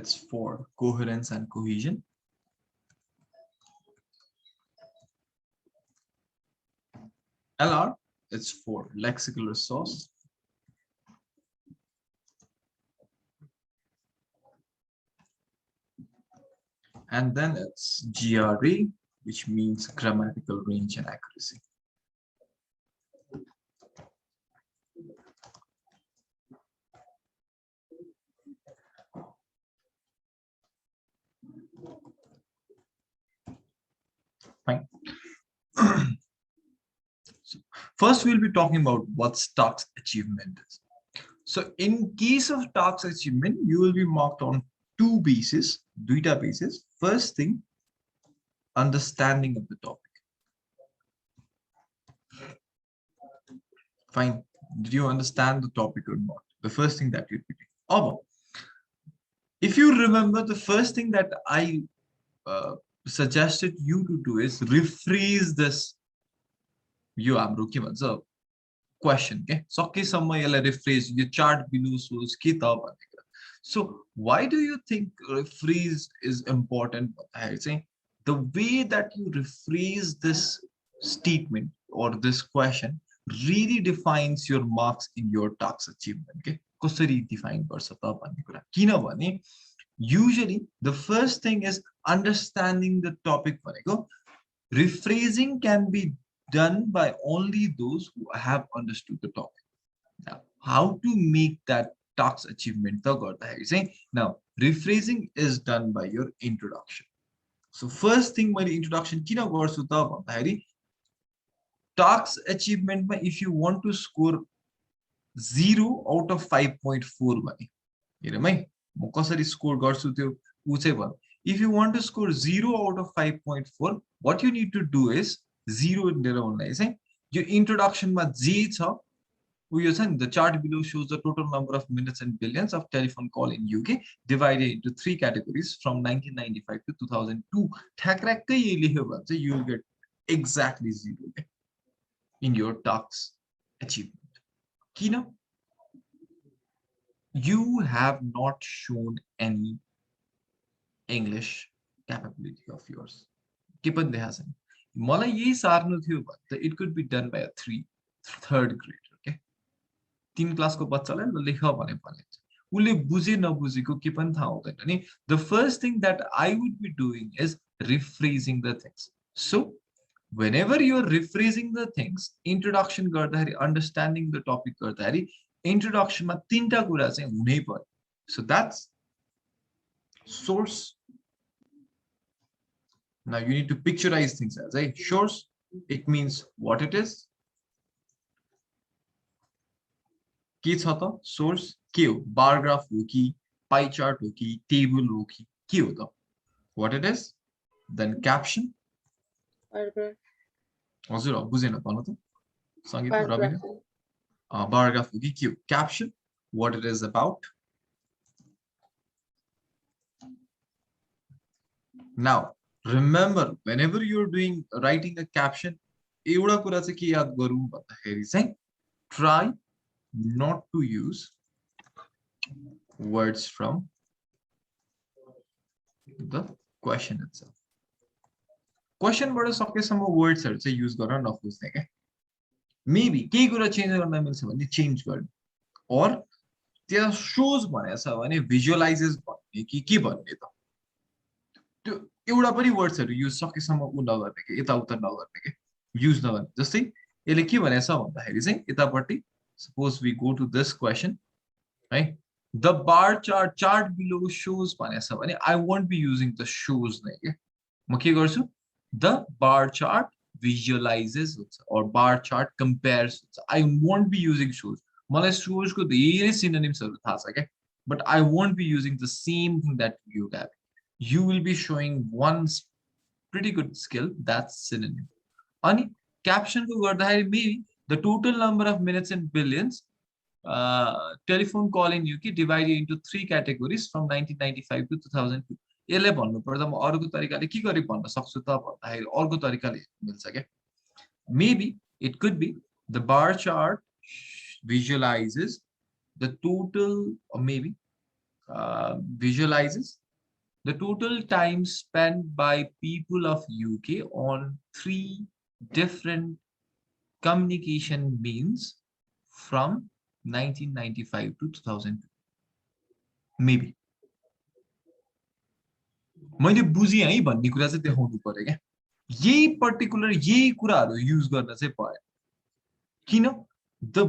it's for coherence and cohesion LR it's for lexical resource and then it's GRA which means grammatical range and accuracy fine so first we'll be talking about what task achievement is so in case of task achievement you will be marked on 2 bases duita bases first thing understanding of the topic fine did you understand the topic or not the first thing that you'd be doing if you remember the first thing that I suggested you to do is rephrase this यो हाम्रो के भन्छ question के सकेसम्म यसलाई rephrase यो chart बिनु सोच के त भन्ने कुरा so why do you think rephrase is important भन्दाखेरि चाहिँ the way that you rephrase this statement or this question really defines your marks in your task achievement के कसरी define गर्छ त भन्ने कुरा किनभने usually the first thing is understanding the topic भनेको rephrasing can be done by only those who have understood the topic now how to make that task achievement त गर्दाखेरि चाहिँ now rephrasing is done by your introduction so first thing मैले इन्ट्रोडक्सन किन गर्छु त भन्दाखेरि टास्क अचिभमेन्टमा if you want to score 0 out of 5.4 भने हेरौँ है म कसरी स्कोर गर्छु त्यो उ चाहिँ भन if you want to score 0 out of 5.4 what you need to do is 0 लिएर भन्दाखेरि चाहिँ यो इन्ट्रोडक्सनमा जे छ उयो छ नि the chart below shows the total number of minutes and billions of telephone call in UK divided into 3 categories from 1995 to 2002 ठ्याक्र्याक्कै यही लेख्यो भने चाहिँ you will get exactly 0 in your task achievement किन you have not shown any English capability of yours के पनि देखाएको छैन मलाई यही सार्नु थियो भने त it could be done by a third grader okay 3 क्लासको बच्चालाई ल लेख भने भनिन्छ उले बुझे नबुझेको के पनि थाहा हुँदैन नि the first thing that I would be doing is rephrasing the things so whenever you're rephrasing the things introduction गर्दाखेरि understanding the topic गर्दाखेरि introduction मा तीनटा कुरा चाहिँ हुनै पर्यो so that's source now you need to picturize things as a source it means what it is के छ त source के हो bar graph हो कि pie chart हो कि table हो कि के हो त what it is then caption हजुर बुझेन भन्नु त संगीत रविना bar graph हो कि के हो caption what it is about now remember whenever you're writing a caption एउटा कुरा चाहिँ के याद गरौँ भन्दाखेरि चाहिँ try not to use words from the question itself question बाट सकेसम्म words हरु चाहिँ use गर्न नखोज्ने के maybe केही कुरा चेन्ज गर्न मिल्छ भने चेन्ज गर्ने or त्यहाँ shows भनेको छ भने visualizes भन्ने के भन्ने त त्यो एउटा पनि वर्ड्सहरु युज सकेसम्म उ नगर्ने के यता उता नगर्ने के युज नगर्ने जस्तै यसले के भनेछ भन्दाखेरि चाहिँ यतापट्टि suppose we go to this question right the bar chart below shows भनेछ भने I won't be using the shows नै के म के गर्छु the bar chart visualizes or bar chart compares I won't be using shows मलाई shows को धेरै synonyms हरु थाहा छ के but I won't be using the same thing that you have you will be showing one pretty good skill that's synonym ani caption ko gardakhari maybe the total number of minutes in billions telephone call in UK divided into 3 categories from 1995 to 2002 यसले भन्नु पर्दा म अर्को तरिकाले के गरी भन्न सक्छु त भन्दाखेरि अर्को तरिकाले मिल्छ के maybe it could be the bar chart visualizes the total or maybe visualizes the total time spent by people of UK on 3 different communication means from 1995 to 2002 maybe मैले बुझे है भन्ने कुरा चाहिँ देखाउनु पर्यो के यही पर्टिकुलर यही कुराहरु युज गर्न चाहिँ पर्यो किन the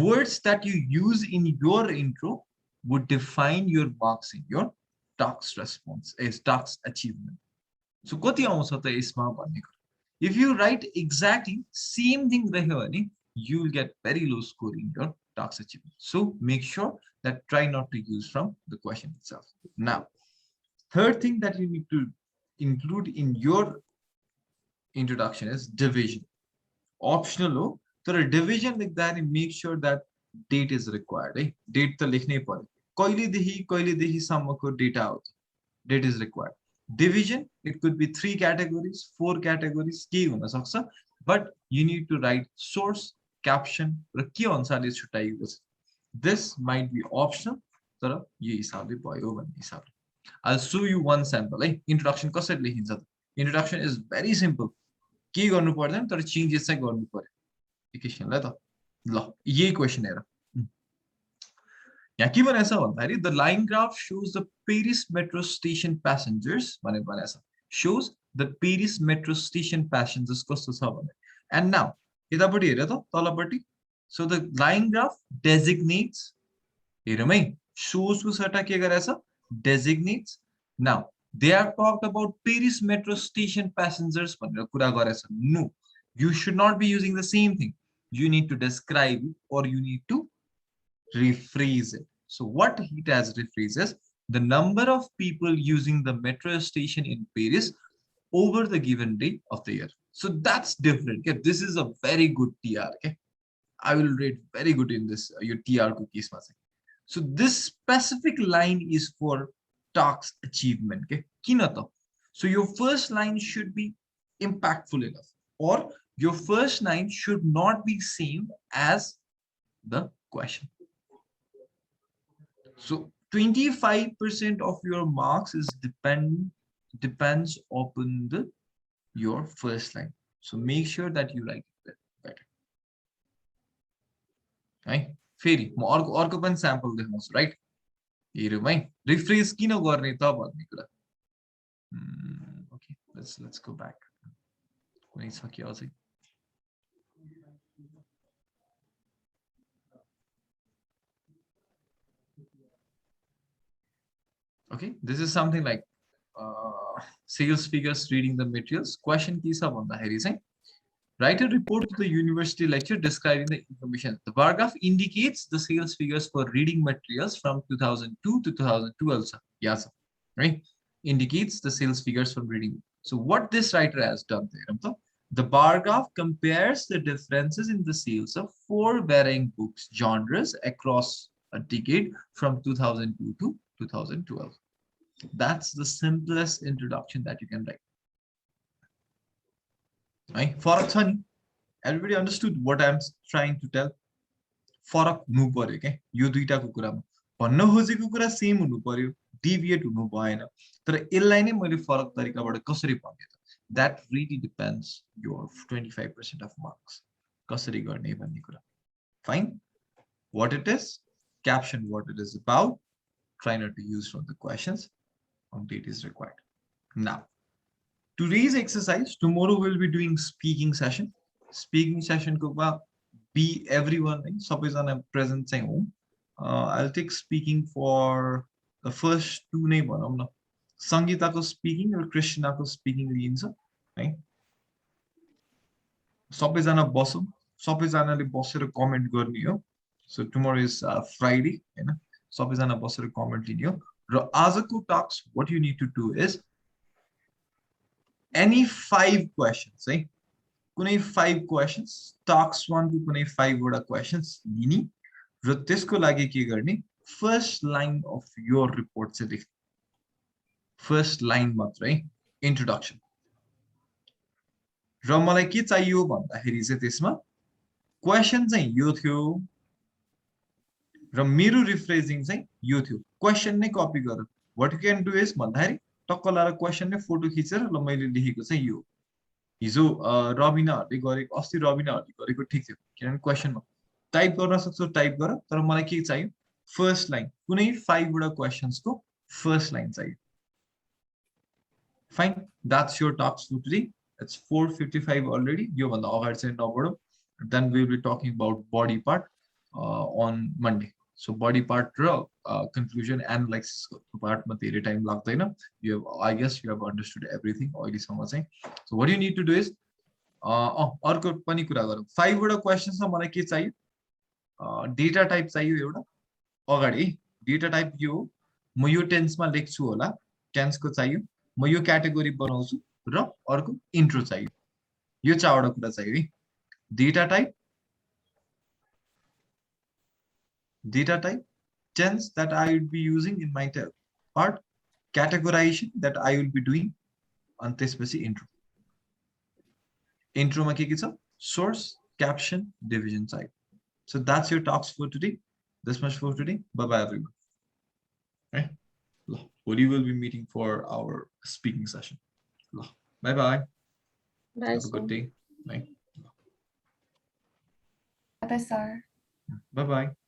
words that you use in your intro would define your marks in your task response is task achievement so कति आउँछ त यसमा भन्ने कुरा if you write exactly same thing रह्यो भने you will get very low score in your task achievement so make sure that try not to use from the question itself now third thing that you need to include in your introduction is division optional हो तर division लेख्दाखेरि make sure that date is required है date त लेख्नै पर्यो कहिलेदेखि सम्मको डेटा हो date is required division it could be 3 categories 4 categories के हुन सक्छ but you need to write source caption र के अनुसारले छुटाइएको छ this might be optional तर यो हिसाबले भयो भन्ने हिसाबले I'll show you one sample है introduction कसरी लेखिन्छ त introduction is very simple के गर्नु पर्दैन तर चेन्जेस चाहिँ गर्नु पर्यो एकैछिनलाई त ल यही क्वेशन हेर यहाँ के भनेछ भन्दाखेरि the line graph shows the Paris metro station passengers भनेछ shows the Paris metro station passengers कस्तो छ भने and now यतापट्टि हेर त तलपट्टि so the line graph designates हेरौँ है shows को सट्टा के गरेछ designates. Now they have talked about Paris metro station passengers भनेर कुरा गरेछ. No, you should not be using the same thing. You need to describe it or you need to rephrase it. So what it has rephrases the number of people using the metro station in Paris over the given day of the year. So that's different. Okay? This is a very good TR. Okay? I will rate very good in this your TR cookies. So this specific line is for task achievement. Okay? So your first line should be impactful enough, or your first line should not be same as the question. So 25% of your marks is depends upon your first line. So make sure that you write it better. Right? फेरि म अर्को पनि स्याम्पल देखाउँछु राइट हेरौँ है रिफ्रेस किन गर्ने त भन्ने कुरा ओके लेट्स गो ब्याक कुनै छ के अझै okay this is something like sales figures reading the materials question के छ भन्दाखेरि चाहिँ write a report to the university lecture describing the information. The bar graph indicates the sales figures for reading materials from 2002 to 2012. Yes, right? Indicates the sales figures from reading. So what this writer has done there, the bar graph compares the differences in the sales of 4 varying books genres across a decade from 2002 to 2012. That's the simplest introduction that you can write. Right? फरक छ नि everybody understood what I'm trying to tell फरक हुनु पर्यो के यो दुईटाको कुरामा भन्न खोजेको कुरा सेम हुनु पर्यो deviate हुनु भएन तर यसलाई नै मैले फरक तरिकाबाट कसरी भन्ने त that really depends your 25% of marks कसरी गर्ने भन्ने कुरा fine what it is caption what it is about try not to use from the questions on date is required now today's exercise tomorrow we'll be doing speaking session ko be everyone सबैजना present चाहिँ हो I'll take speaking for the first two नै भनौं न संगीताको speaking र कृष्णाको speaking लिन्छ है सबैजना बसौं सबैजनाले बसेर कमेन्ट गर्ने हो so tomorrow is Friday हैन सबैजना बसेर कमेन्ट लिने हो र आजको task what you need to do is any 5 questions है कुनै 5 questions task 1 को कुनै 5 वटा questions लिने र त्यसको लागि के गर्ने first line of your report चाहिँ लेख्ने first line मात्र है introduction र मलाई के चाहियो भन्दाखेरि चाहिँ त्यसमा question चाहिँ यो थियो र मेरो रिफ्रेजिङ चाहिँ यो थियो question नै कपी गर what you can do is भन्दाखेरि टक्क लाएर क्वेशन नै फोटो खिचेर ल मैले लेखेको चाहिँ यो हिजो रबिनाहरुले गरेको अस्ति रबिनाहरुले गरेको ठीक थियो किनभने क्वेशनमा टाइप गर्न सक्छौ टाइप गर तर मलाई के चाहियो फर्स्ट लाइन कुनै 5 वटा क्वेशन्स को फर्स्ट लाइन चाहियो fine that's your talks for today it's 4:55 already यो भन्दा अगाडि चाहिँ नबढौं then we will be talking about body part on Monday so body part र conclusion analysis part मा धेरै टाइम लाग्दैन you have I guess you have understood everything अहिले सम्म चाहिँ so what you need to do is अर्को पनि कुरा गरौँ 5 वटा क्वेशन्स मा मलाई के चाहियो डेटा टाइप चाहियो एउटा अगाडि डेटा टाइप यो म यो टेन्स मा लेख्छु होला टेन्स को चाहियो म यो क्याटेगोरी बनाउँछु र अर्को इन्ट्रो चाहियो यो चारवटा कुरा चाहियो है data type tense that I will be using in my part categorization that I will be doing and त्यसपछि intro मा के छ source caption division type so that's your talks for today this much for today bye bye everyone right we will be meeting for our speaking session bye bye have a good day bye Bye, sir. bye bye